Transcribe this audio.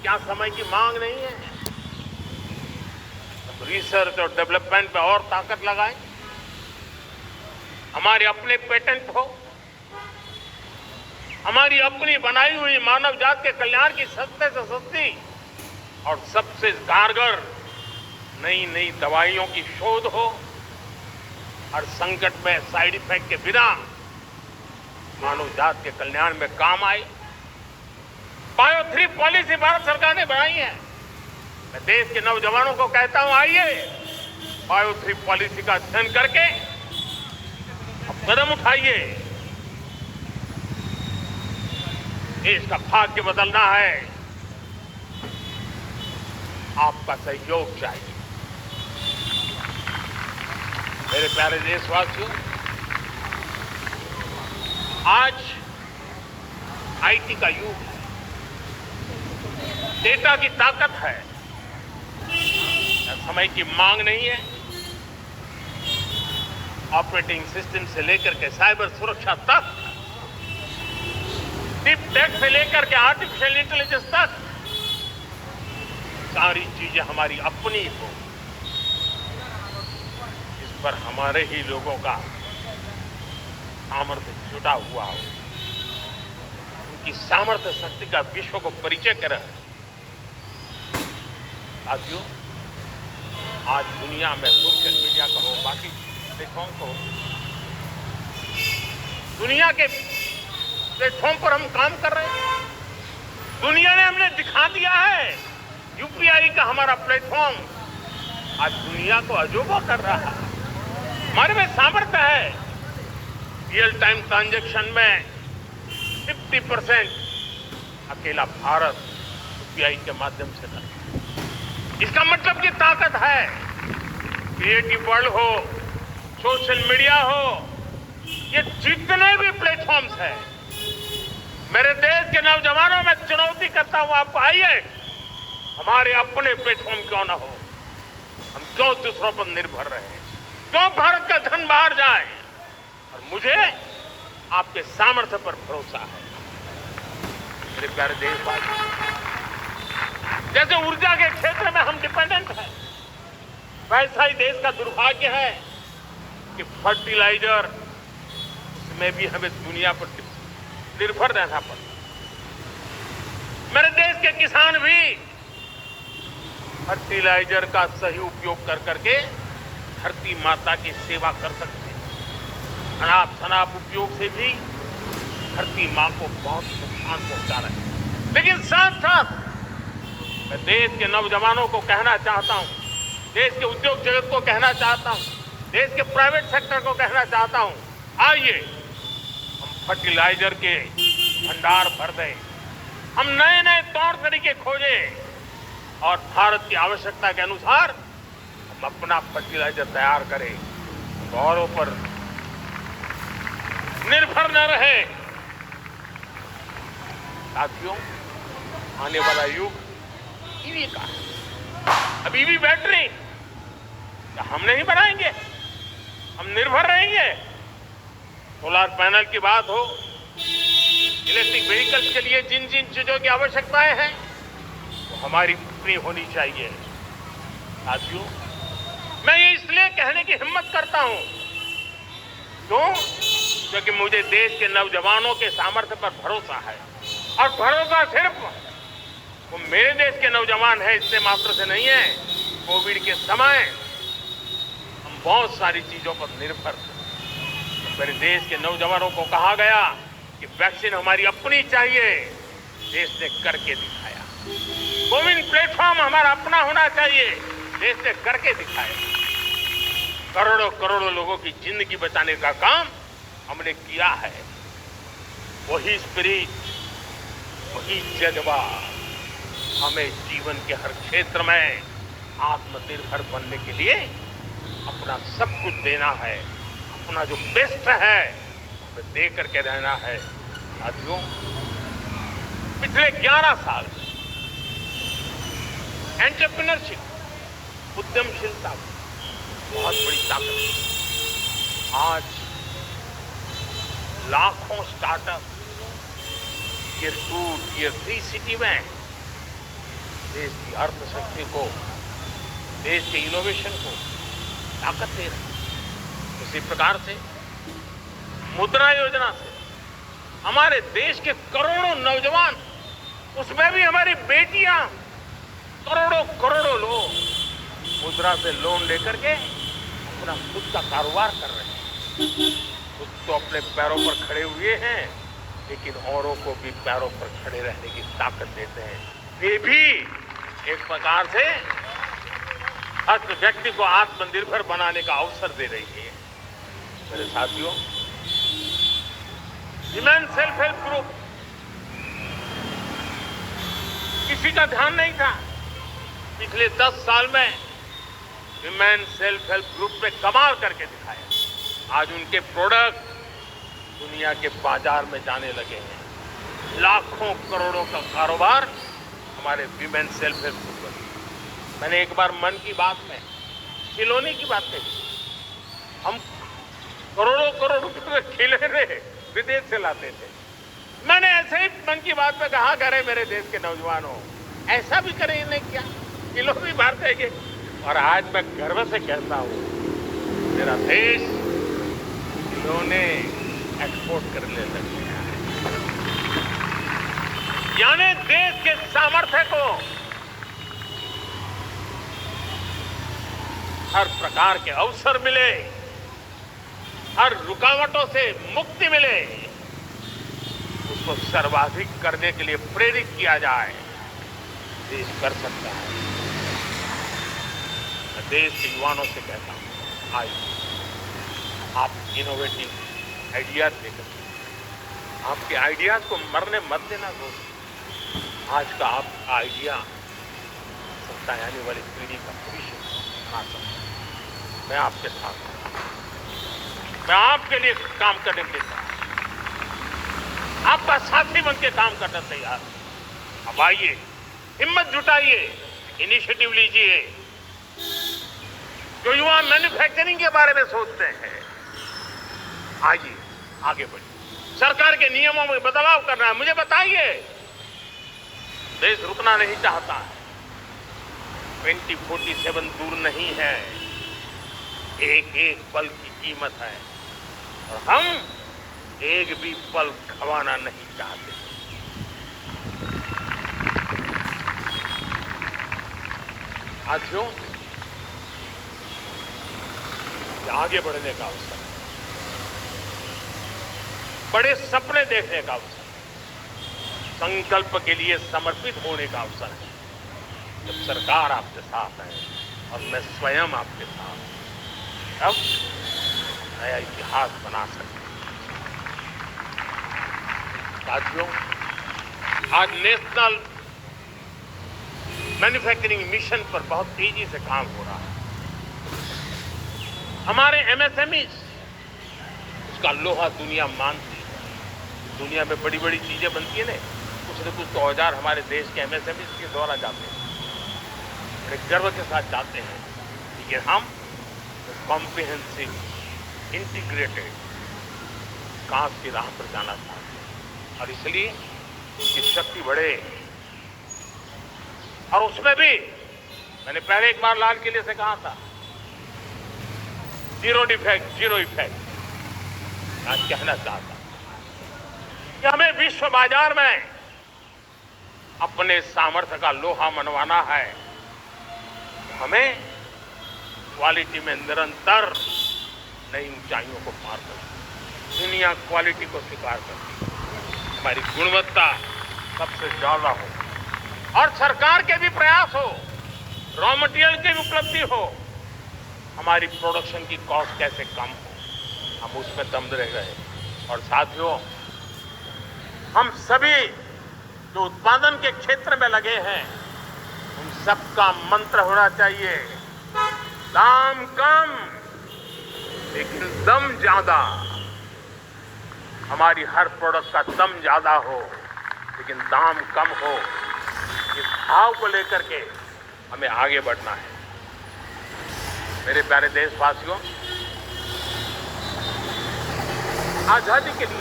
क्या समय की मांग नहीं है? रिसर्च और डेवलपमेंट पे और ताकत लगाएं, हमारे अपने पेटेंट हो, हमारी अपनी बनाई हुई मानव जात के कल्याण की सस्ते से सस्ती और सबसे कारगर नई नई दवाइयों की शोध हो, हर संकट में साइड इफेक्ट के बिना मानव जात के कल्याण में काम आए। बायो 3 पॉलिसी भारत सरकार ने बनाई है। मैं देश के नौजवानों को कहता हूं, आइए बायो 3 पॉलिसी का अध्ययन करके अब कदम उठाइए। देश का भाग्य बदलना है, आपका सहयोग चाहिए। मेरे प्यारे देशवासियों, आज आईटी का युग है, डेटा की ताकत है, समय की मांग नहीं है। ऑपरेटिंग सिस्टम से लेकर के साइबर सुरक्षा तक, डीप टेक से लेकर के आर्टिफिशियल इंटेलिजेंस तक, सारी चीजें हमारी अपनी हो, इस पर हमारे ही लोगों का सामर्थ्य जुटा हुआ हो, उनकी सामर्थ्य शक्ति का विश्व को परिचय करें। साथियों, आज दुनिया में सोशल मीडिया कहो, बाकी प्लेटफॉर्म कहो, दुनिया के प्लेटफॉर्म पर हम काम कर रहे हैं। दुनिया ने हमने दिखा दिया है, यूपीआई का हमारा प्लेटफॉर्म आज दुनिया को अजूबा कर रहा है। हमारे में सामर्थ्य है। रियल टाइम ट्रांजैक्शन में 50% अकेला भारत यूपीआई के माध्यम से करता है। इसका मतलब की ताकत है। क्रिएटिव वर्ल्ड हो, सोशल मीडिया हो, ये जितने भी प्लेटफॉर्म्स हैं, मेरे देश के नौजवानों में चुनौती करता हूं, आप आइए, हमारे अपने प्लेटफॉर्म क्यों ना हो, हम क्यों दूसरों पर निर्भर रहे, क्यों भारत का धन बाहर जाए। और मुझे आपके सामर्थ्य पर भरोसा है। मेरे प्यारे देशवासी, जैसे ऊर्जा के क्षेत्र में हम डिपेंडेंट हैं, वैसा ही देश का दुर्भाग्य है कि फर्टिलाइजर में भी हमें दुनिया पर निर्भर रहना पड़ता। मेरे देश के किसान भी फर्टिलाइजर का सही उपयोग कर करके धरती माता की सेवा कर सकते हैं। अनाप शनाप उपयोग से भी धरती मां को बहुत नुकसान पहुंचा रहे हैं। लेकिन साथ साथ मैं देश के नौजवानों को कहना चाहता हूं, देश के उद्योग जगत को कहना चाहता हूं, देश के प्राइवेट सेक्टर को कहना चाहता हूं, आइए हम फर्टिलाइजर के भंडार भर दें, हम नए नए तौर तरीके खोजें और भारत की आवश्यकता के अनुसार हम अपना फर्टिलाइजर तैयार करें, औरों पर निर्भर न रहे। साथियों, आने वाला युग ईवी का है। अब ईवी बैटरी क्या हम नहीं बनाएंगे? हम निर्भर रहेंगे? सोलर पैनल की बात हो, इलेक्ट्रिक व्हीकल्स के लिए जिन जिन चीजों की आवश्यकताएं हैं वो हमारी अपनी होनी चाहिए। साथियों, मैं ये इसलिए कहने की हिम्मत करता हूं क्यों? क्योंकि मुझे देश के नौजवानों के सामर्थ्य पर भरोसा है। और भरोसा सिर्फ वो मेरे देश के नौजवान हैं इससे मात्र से नहीं है। कोविड के समय हम बहुत सारी चीजों पर निर्भर थे। मेरे देश के नौजवानों को कहा गया कि वैक्सीन हमारी अपनी चाहिए, देश ने करके दिखाया। कोविन प्लेटफॉर्म हमारा अपना होना चाहिए, देश ने करके दिखाया। करोड़ों करोड़ों लोगों की जिंदगी बचाने का काम हमने किया है। वही स्पिरिट, वही जज्बा हमें जीवन के हर क्षेत्र में आत्मनिर्भर बनने के लिए अपना सब कुछ देना है, अपना जो बेस्ट है वो दे करके रहना है। साथियों, पिछले 11 साल एंटरप्रेन्योरशिप, उद्यमशीलता बहुत बड़ी ताकत है। आज लाखों स्टार्टअप टियर 2, टियर 3 सिटी में देश की अर्थशक्ति को, देश के इनोवेशन को ताकत दे रहे हैं। इसी प्रकार से मुद्रा योजना से हमारे देश के करोड़ों नौजवान, उसमें भी हमारी बेटियां करोड़ों करोड़ों लोग मुद्रा से लोन लेकर के अपना खुद का कारोबार कर रहे हैं। खुद तो अपने पैरों पर खड़े हुए हैं, लेकिन औरों को भी पैरों पर खड़े रहने की ताकत देते हैं। ये भी एक प्रकार से हर व्यक्ति को आत्मनिर्भर बनाने का अवसर दे रही है। मेरे साथियों, विमेन सेल्फ हेल्प ग्रुप, किसी का ध्यान नहीं था। पिछले 10 साल में विमेन सेल्फ हेल्प ग्रुप ने कमाल करके दिखाया। आज उनके प्रोडक्ट दुनिया के बाजार में जाने लगे हैं। लाखों करोड़ों का कारोबार हमारे विमेन सेल्फ हेल्प ग्रुप पर। मैंने एक बार मन की बात में खिलौने की बात कही। हम करोड़ों करोड़ रुपए में खिलौने विदेश से लाते थे। मैंने ऐसे ही मन की बात में कहा, करे मेरे देश के नौजवानों, ऐसा भी करें इन्हें क्या, किलो भी बाहर देंगे। और आज मैं गर्व से कहता हूं, मेरा देश खिलौने एक्सपोर्ट करने लग गया है। यानी देश के सामर्थ्य को हर प्रकार के अवसर मिले, हर रुकावटों से मुक्ति मिले, उसको सर्वाधिक करने के लिए प्रेरित किया जाए, देश कर सकता है। मैं देश के युवाओं से कहता हूं, आइए आप इनोवेटिव आइडियाज लेकर, आपके आइडियाज को मरने मत देना दोस्तों। आज का आपका आइडिया सकता है आने वाली पीढ़ी का भविष्य बना सकता है। मैं आपके साथ हूं, मैं आपके लिए काम करने के लिए आपका साथी बन के काम करना तैयार। अब आइए, हिम्मत जुटाइए, इनिशिएटिव लीजिए। जो युवा मैन्युफैक्चरिंग के बारे में सोचते हैं, आइए आगे बढ़िए। सरकार के नियमों में बदलाव करना है, मुझे बताइए। देश रुकना नहीं चाहता है। 2047 दूर नहीं है, एक एक पल की कीमत है और हम एक भी पल गंवाना नहीं चाहते। साथियों, आगे बढ़ने का अवसर है, बड़े सपने देखने का अवसर है, संकल्प के लिए समर्पित होने का अवसर है। जब सरकार आपके साथ है और मैं स्वयं आपके साथ, अब नया इतिहास बना सकते हैं। साथियों, आज नेशनल मैन्युफैक्चरिंग मिशन पर बहुत तेजी से काम हो रहा है। हमारे एमएसएमईज, उसका लोहा दुनिया मानती है। दुनिया में बड़ी बड़ी चीजें बनती है ना, कुछ न कुछ तो औजार हमारे देश के एमएसएमईज के द्वारा जाते हैं, बड़े गर्व के साथ जाते हैं। लेकिन हम कॉम्प्रिहेंसिव इंटीग्रेटेड विकास की राह पर जाना चाहते हैं और इसलिए इसकी शक्ति बढ़े। और उसमें भी मैंने पहले एक बार लाल किले से कहा था, जीरो डिफेक्ट जीरो इफेक्ट। आज कहना चाहता कि हमें विश्व बाजार में अपने सामर्थ्य का लोहा मनवाना है। हमें क्वालिटी में निरंतर नई ऊंचाइयों को पार करना। दुनिया क्वालिटी को स्वीकार करती है, हमारी गुणवत्ता सबसे ज्यादा हो और सरकार के भी प्रयास हो, रॉ मटेरियल की भी उपलब्धि हो, हमारी प्रोडक्शन की कॉस्ट कैसे कम हो, हम उसमें दम रह गए। और साथियों, हम सभी जो उत्पादन के क्षेत्र में लगे हैं, उन सबका मंत्र होना चाहिए, दाम कम लेकिन दम ज्यादा। हमारी हर प्रोडक्ट का दम ज्यादा हो लेकिन दाम कम हो। इस भाव को लेकर के हमें आगे बढ़ना है। मेरे प्यारे देशवासियों, आजादी के लिए